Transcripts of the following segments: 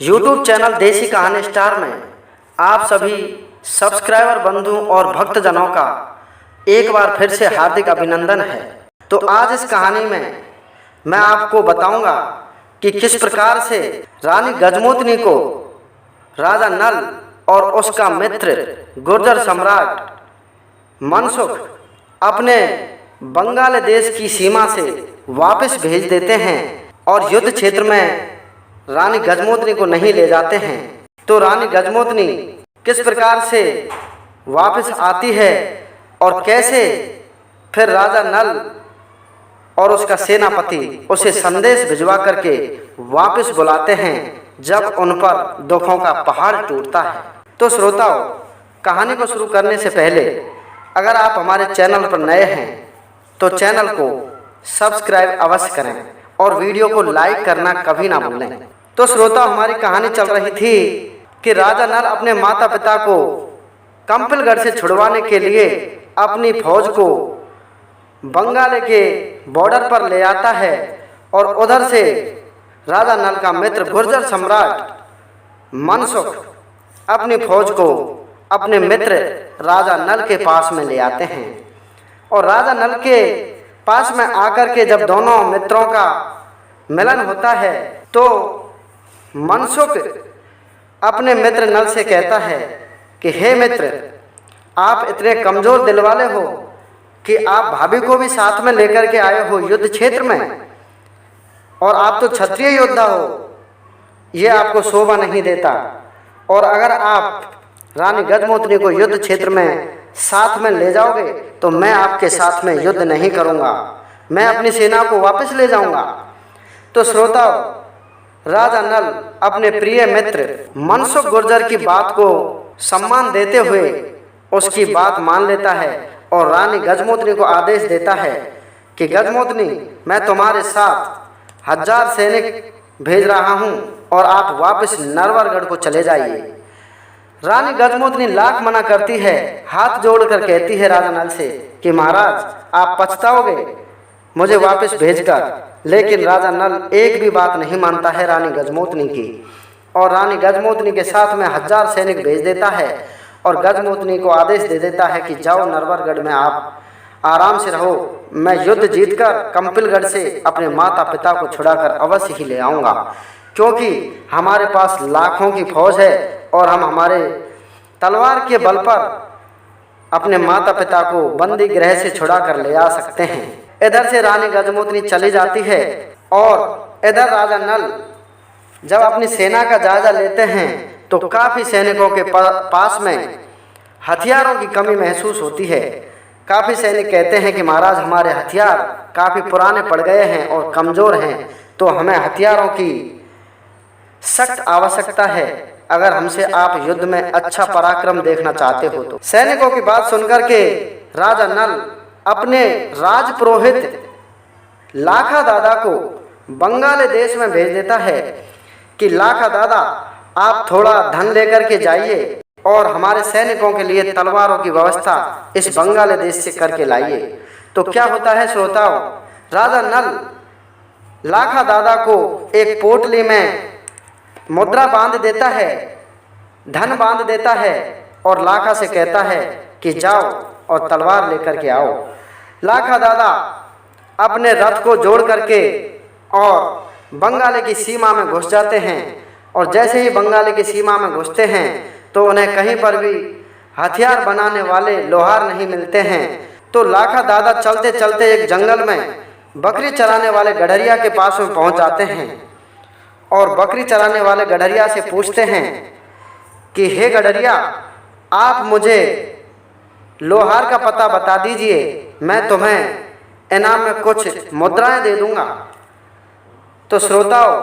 YouTube channel देसी कहानी star में आप सभी सब्सक्राइबर बंधु और भक्तजनों का एक बार फिर से हार्दिक अभिनंदन है। तो आज इस कहानी में मैं आपको बताऊंगा कि किस प्रकार से रानी गजमोतनी को राजा नल और उसका मित्र गुर्जर सम्राट मनसुख अपने बंगाल देश की सीमा से वापस भेज देते हैं और युद्ध क्षेत्र में रानी गजमोतनी को नहीं ले जाते हैं। तो रानी गजमोतनी किस प्रकार से वापस आती है और कैसे फिर राजा नल और उसका सेनापति उसे संदेश भिजवा करके वापस बुलाते हैं जब उन पर दुखों का पहाड़ टूटता है। तो श्रोताओं, कहानी को शुरू करने से पहले अगर आप हमारे चैनल पर नए हैं तो चैनल को सब्सक्राइब अवश्य करें और वीडियो को लाइक करना कभी ना भूलें। तो श्रोता, हमारी कहानी चल रही थी कि राजा नल अपने माता पिता को कंपिलगढ़ से छुड़वाने के लिए अपनी फौज को बंगाल के बॉर्डर पर ले आता है और उधर से राजा नल का मित्र गुर्जर सम्राट मनसुख अपनी फौज को अपने मित्र राजा नल के पास में ले आते हैं। और राजा नल के पास में आकर के जब दोनों मित्रों का मिलन होता है तो मनसुख अपने मित्र नल से कहता है कि हे मित्र, आप इतने कमज़ोर दिल वाले हो कि आप भाभी को भी साथ में लेकर के आए हो युद्ध क्षेत्र में, और आप तो क्षत्रिय योद्धा हो, ये आपको शोभा नहीं देता। और अगर आप रानी गजमोतनी को युद्ध क्षेत्र में साथ में ले जाओगे तो मैं आपके साथ में युद्ध नहीं करूँगा, मैं अपनी सेना को वापस ले जाऊँगा। तो श्रोता, राजा नल अपने प्रिय मित्र मनसुख गुर्जर की बात को सम्मान देते हुए उसकी बात मान लेता है और रानी गजमोतनी को आदेश देता है कि गजमोतनी, मैं तुम्हारे साथ 1000 सैनिक भेज रहा हूं और आप वापस नरवरगढ़ को चले जाइए। रानी गजमोतनी लाख मना करती है, हाथ जोड़कर कहती है राजा नल से कि महाराज, आप पछताओगे मुझे वापस भेजकर। लेकिन राजा नल एक भी बात नहीं मानता है रानी गजमोतनी की, और रानी गजमोतनी के साथ में 1000 सैनिक भेज देता है और गजमोतनी को आदेश दे देता है कि जाओ नरवरगढ़ में आप आराम से रहो, मैं युद्ध जीतकर कंपिलगढ़ से अपने माता पिता को छुड़ाकर अवश्य ही ले आऊँगा, क्योंकि हमारे पास लाखों की फौज है और हम हमारे तलवार के बल पर अपने माता पिता को बंदी गृह से छुड़ा कर ले आ सकते हैं। इधर से रानी गजमोतनी चली जाती है और इधर राजा नल जब अपनी सेना का जायजा लेते हैं तो काफ़ी सैनिकों के पास में हथियारों की कमी महसूस होती है। काफ़ी सैनिक कहते हैं कि महाराज, हमारे हथियार काफ़ी पुराने पड़ गए हैं और कमज़ोर हैं, तो हमें हथियारों की सख्त आवश्यकता है अगर हमसे आप युद्ध में अच्छा पराक्रम देखना चाहते हो तो। सैनिकों की बात सुनकर के राजा नल अपने राजपुरोहित लाखा दादा को बंगाल देश में भेज देता है कि लाखा दादा, आप थोड़ा धन लेकर के जाइए और हमारे सैनिकों के लिए तलवारों की व्यवस्था इस बंगाल देश से करके लाइए। तो क्या होता है श्रोताओं, राजा नल लाखा दादा को एक पोटली में मुद्रा बांध देता है, धन बांध देता है और लाखा से कहता है कि जाओ और तलवार लेकर के आओ। लाखा दादा अपने रथ को जोड़ करके और बंगाल की सीमा में घुस जाते हैं, और जैसे ही बंगाल की सीमा में घुसते हैं तो उन्हें कहीं पर भी हथियार बनाने वाले लोहार नहीं मिलते हैं। तो लाखा दादा चलते चलते एक जंगल में बकरी चराने वाले गडरिया के पास में पहुंच जाते हैं और बकरी चराने वाले गडरिया से पूछते हैं कि हे गडरिया, आप मुझे लोहार का पता बता दीजिए, मैं तुम्हें इनाम में कुछ मुद्राएं दे दूंगा। तो श्रोताओं,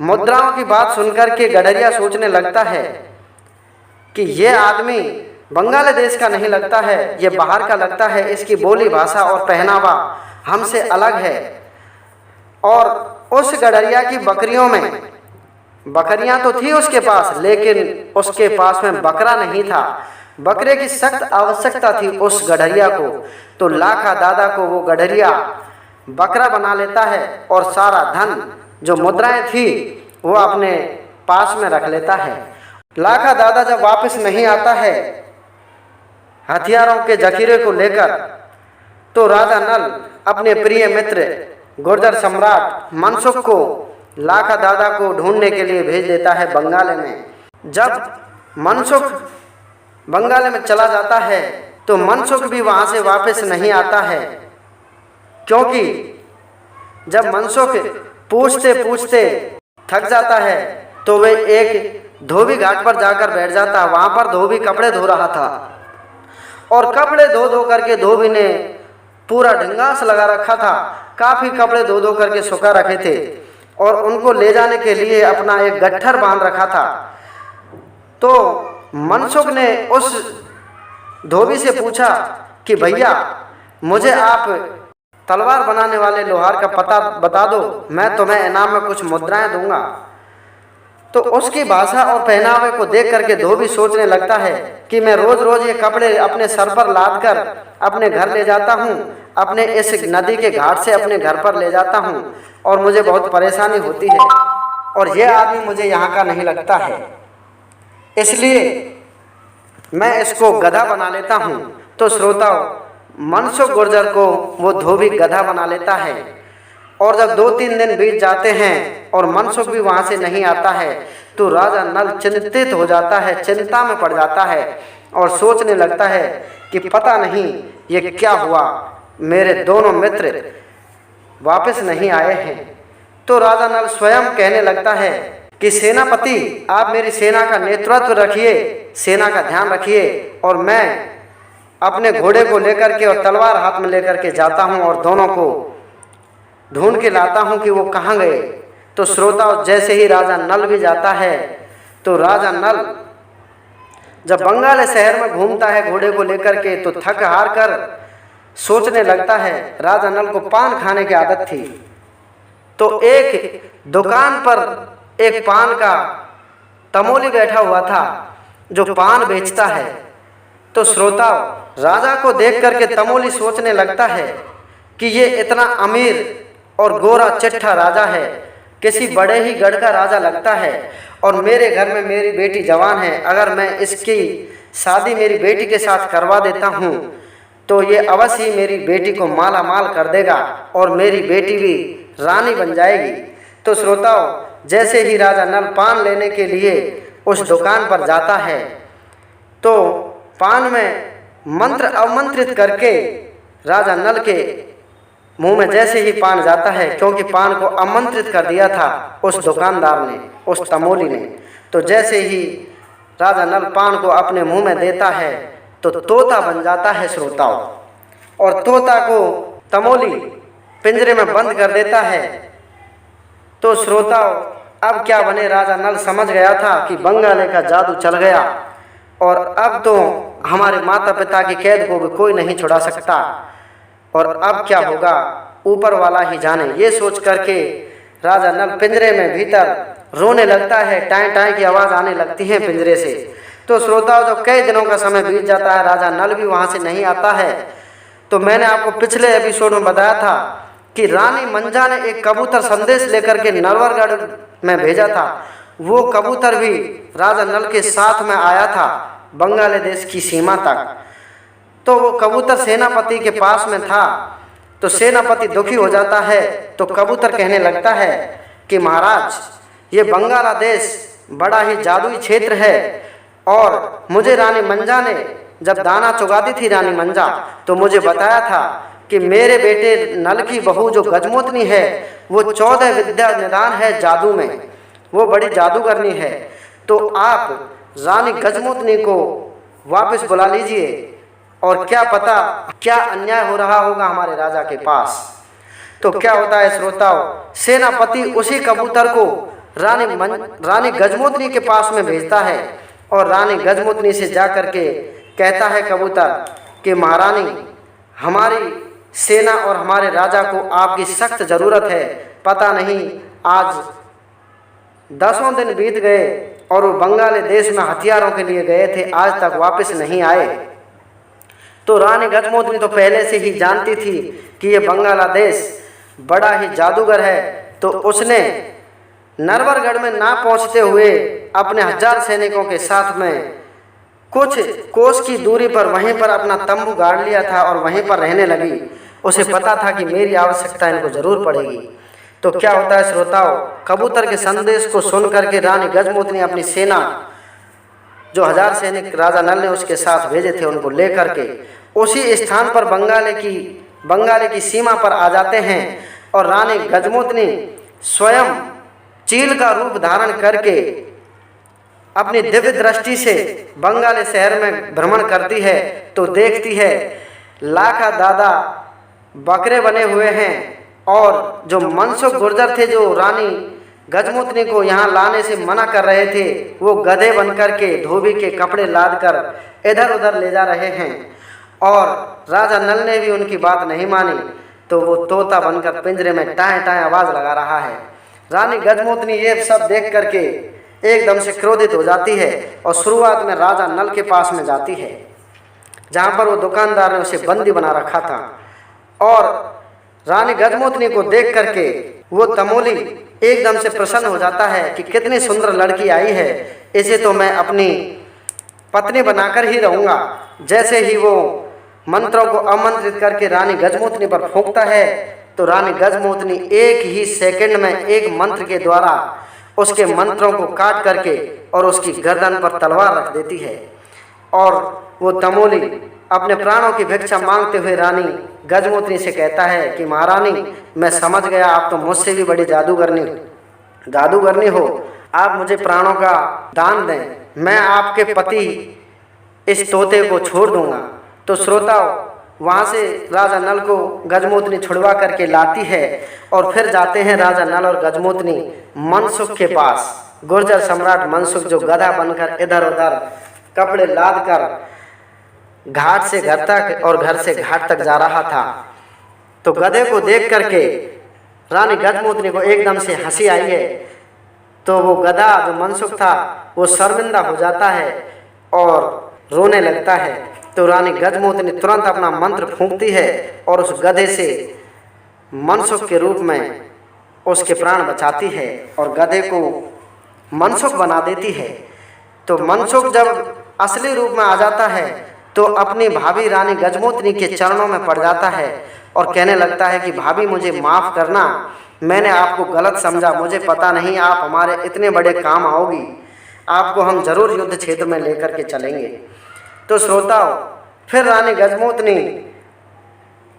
मुद्राओं की बात सुनकर के गडरिया सोचने लगता है कि ये आदमी बंगाल देश का नहीं लगता है, ये बाहर का लगता है, इसकी बोली भाषा और पहनावा हमसे अलग है। और उस गडरिया की बकरियों में बकरियां तो थी उसके पास, लेकिन उसके पास में बकरा नहीं था। बकरे की सख्त आवश्यकता थी उस गडरिया को। तो लाखा दादा को वो गडरिया बकरा बना लेता है और सारा धन जो मुद्राएं थी वो अपने पास में रख लेता है। लाखा दादा जब वापस नहीं आता है हथियारों के जखीरे को लेकर, तो राजा नल अपने प्रिय मित्र गुर्जर सम्राट मनसुख को लाखा दादा को ढूंढने के लिए भेज देता है बंगाल में। जब मनसुख बंगाल में चला जाता है तो मनसुख भी वहां से वापस नहीं आता है, क्योंकि जब मनसुख पूछते पूछते थक जाता है तो वे एक धोबी घाट पर जाकर बैठ जाता। वहां पर धोबी कपड़े धो रहा था और कपड़े धो धो करके धोबी ने पूरा ढंगास लगा रखा था। काफ़ी कपड़े धो धो करके सुखा रखे थे और उनको ले जाने के लिए अपना एक गट्ठर बांध रखा था। तो मनसुख ने उस धोबी से पूछा कि भैया मुझे आप तलवार बनाने वाले लोहार का पता बता दो, मैं तुम्हें इनाम में कुछ मुद्राएं दूंगा। तो उसकी भाषा और पहनावे को देख करके धोबी सोचने लगता है कि मैं रोज रोज ये कपड़े अपने सर पर लाद कर अपने घर ले जाता हूँ, अपने इस नदी के घाट से अपने घर पर ले जाता हूँ और मुझे बहुत परेशानी होती है और ये आदमी मुझे यहाँ का नहीं लगता है, इसलिए मैं इसको गधा बना लेता हूँ। तो श्रोताओं, मनसुख गुर्जर को वो धोबी गधा बना लेता है और जब 2-3 दिन बीत जाते हैं और मनसुख भी वहाँ से नहीं आता है तो राजा नल चिंतित हो जाता है, चिंता में पड़ जाता है और सोचने लगता है कि पता नहीं ये क्या हुआ, मेरे दोनों मित्र वापस नहीं आए हैं। तो राजा नल स्वयं कहने लगता है कि सेनापति, आप मेरी सेना का नेतृत्व रखिए, सेना का ध्यान रखिए और मैं अपने घोड़े को लेकर के और तलवार हाथ में लेकर के जाता हूँ और दोनों को ढूंढ के लाता हूँ कि वो कहाँ गए। तो श्रोताओं, जैसे ही राजा नल भी जाता है तो राजा नल जब बंगाल शहर में घूमता है घोड़े को लेकर के तो थक हार कर सोचने लगता है। राजा नल को पान खाने की आदत थी, तो एक दुकान पर एक पान का तमोली बैठा हुआ था जो पान बेचता है। तो श्रोताओं, राजा को देख करके तमोली सोचने लगता है कि ये इतना अमीर और गोरा चिट्ठा राजा है, किसी बड़े ही गढ़ का राजा लगता है और मेरे घर में मेरी बेटी जवान है, अगर मैं इसकी शादी मेरी बेटी के साथ करवा देता हूँ तो ये अवश्य ही मेरी बेटी को माला माल कर देगा और मेरी बेटी भी रानी बन जाएगी। तो श्रोताओं, जैसे ही राजा नल पान लेने के लिए उस दुकान पर जाता है तो पान में मंत्र अवमंत्रित करके राजा नल के मुंह में जैसे ही पान जाता है, क्योंकि पान को आमंत्रित कर दिया था उस दुकानदार ने, उस तमोली ने, तो जैसे ही राजा नल पान को अपने मुंह में देता है तो तोता बन जाता है श्रोताओं, और तोता को तमोली पिंजरे में बंद कर देता है। तो श्रोताओं, अब क्या बने, राजा नल समझ गया था कि बंगाले का जादू चल गया और अब तो हमारे माता पिता की कैद को भी कोई नहीं छुड़ा सकता और अब क्या होगा ऊपर वाला ही जाने। ये सोच करके राजा नल पिंजरे में भीतर रोने लगता है, टाई टाई की आवाज़ आने लगती है पिंजरे से। तो श्रोताओं, जब कई दिनों का समय बीत जाता है, राजा नल भी वहाँ से नहीं आता है, तो मैंने आपको पिछले एपिसोड में बताया था कि रानी मंजा ने एक कबूतर संदेश लेकर के नरवरगढ़ में भेजा था। वो कबूतर भी राजा नल के साथ में आया था बंगाल देश की सीमा तक। तो वो कबूतर सेनापति के पास में था, तो सेनापति दुखी हो जाता है। तो कबूतर कहने लगता है कि महाराज, ये बंगाला देश बड़ा ही जादुई क्षेत्र है और मुझे रानी मंजा ने जब दाना चुगाती थी रानी मंजा, तो मुझे बताया था कि मेरे बेटे नल की बहू जो गजमोतनी है वो 14 विद्या निदान है जादू में, वो बड़ी जादूगरनी है। तो आप रानी गजमोतनी को वापस बुला लीजिए और क्या पता क्या अन्याय हो रहा होगा हमारे राजा के पास। तो क्या होता है श्रोताओं, सेनापति उसी कबूतर को रानी गजमोतनी के पास में भेजता है और रानी गजमोतनी से जा कर के कहता है कबूतर कि महारानी, हमारी सेना और हमारे राजा को आपकी सख्त ज़रूरत है। पता नहीं आज 10 दिन बीत गए और वो बंगाल देश में हथियारों के लिए गए थे, आज तक वापस नहीं आए। तो रानी गजमोतनी तो पहले से ही जानती थी कि ये बंगाला देश बड़ा ही जादूगर है, तो उसने नरवरगढ़ में ना पहुंचते हुए अपने 1000 सैनिकों के साथ में कुछ कोस की दूरी पर वहीं पर अपना तंबू गाड़ लिया था और वहीं पर रहने लगी। उसे पता था कि मेरी आवश्यकता इनको जरूर पड़ेगी। तो क्या होता है श्रोताओं, कबूतर के संदेश को सुन करके रानी गजमोहिनी अपनी सेना जो 1000 सैनिक राजा नल ने उसके साथ भेजे थे उनको लेकर के उसी स्थान पर बंगाली की सीमा पर आ जाते हैं। और रानी गजमोहिनी स्वयं चील का रूप धारण करके अपनी दिव्य दृष्टि से बंगाली शहर में भ्रमण करती है तो देखती है लाखा दादा बकरे बने हुए हैं और जो मनसुख गुर्जर थे जो रानी गजमोहिनी को यहाँ लाने से मना कर रहे थे वो गधे बनकर के धोबी के कपड़े लाद कर इधर उधर ले जा रहे हैं। और राजा नल ने भी उनकी बात नहीं मानी तो वो तोता बनकर पिंजरे में टाएं टाएं आवाज़ लगा रहा है। रानी गजमोहिनी ये सब देख करके एकदम से क्रोधित हो जाती है और शुरुआत में राजा नल के पास में जाती है जहाँ पर वो दुकानदार ने उसे बंदी बना रखा था। और रानी गजमोहिनी को देख करके वो तमोली एकदम से प्रसन्न हो जाता है कि कितनी सुंदर लड़की आई है, इसे तो मैं अपनी पत्नी बनाकर ही रहूँगा। जैसे ही वो मंत्रों को आमंत्रित करके रानी गजमोहिनी पर फूंकता है तो रानी गजमोहिनी एक ही सेकंड में एक मंत्र के द्वारा उसके मंत्रों को काट करके और उसकी गर्दन पर तलवार रख देती है। और वो तमोली अपने प्राणों की भिक्षा मांगते हुए रानी गजमोहिनी से कहता है कि महारानी, मैं समझ गया आप तो मुझसे भी बड़ी जादूगरनी हो, आप मुझे प्राणों का दान दें, मैं आपके पति इस तोते को छोड़ दूंगा। तो श्रोताओं, वहाँ से राजा नल को गजमोहिनी छुड़वा करके लाती है और फिर जाते हैं राजा नल और गजमोहिनी मनसुख के पास। गुर्जर सम्राट मनसुख जो गधा बनकर इधर उधर कपड़े लाद कर घाट से घर तक और घर से घाट तक जा रहा था। तो गधे को देख करके रानी गजमोहिनी को एकदम से हंसी आई है। तो वो गधा जो मनसुख था वो शर्मिंदा हो जाता है और रोने लगता है। तो रानी गजमोहिनी तुरंत अपना मंत्र फूंकती है और उस गधे से मनसुख के रूप में उसके प्राण बचाती है और गधे को मनसुख बना देती है। तो मनसुख जब असली रूप में आ जाता है तो अपनी भाभी रानी गजमोहिनी के चरणों में पड़ जाता है और कहने लगता है कि भाभी मुझे माफ़ करना, मैंने आपको गलत समझा, मुझे पता नहीं आप हमारे इतने बड़े काम आओगी, आपको हम जरूर युद्ध क्षेत्र में लेकर के चलेंगे। तो श्रोताओं, फिर रानी गजमोहिनी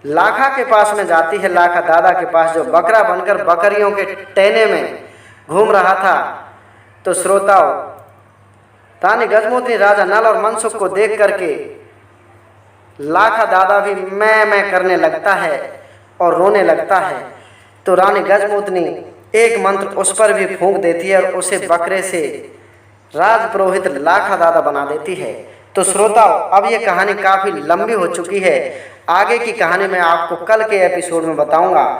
लाखा के पास में जाती है, लाखा दादा के पास जो बकरा बनकर बकरियों के टहने में घूम रहा था। तो श्रोताओं, रानी गजमोहिनी राजा नल और मनसुख को देख करके लाखा दादा भी मैं करने लगता है और रोने लगता है। तो रानी गजमोहिनी एक मंत्र उस पर भी फूंक देती है और उसे बकरे से राजपुरोहित लाखा दादा बना देती है। तो श्रोताओं, अब ये कहानी काफ़ी लंबी हो चुकी है, आगे की कहानी मैं आपको कल के एपिसोड में बताऊंगा।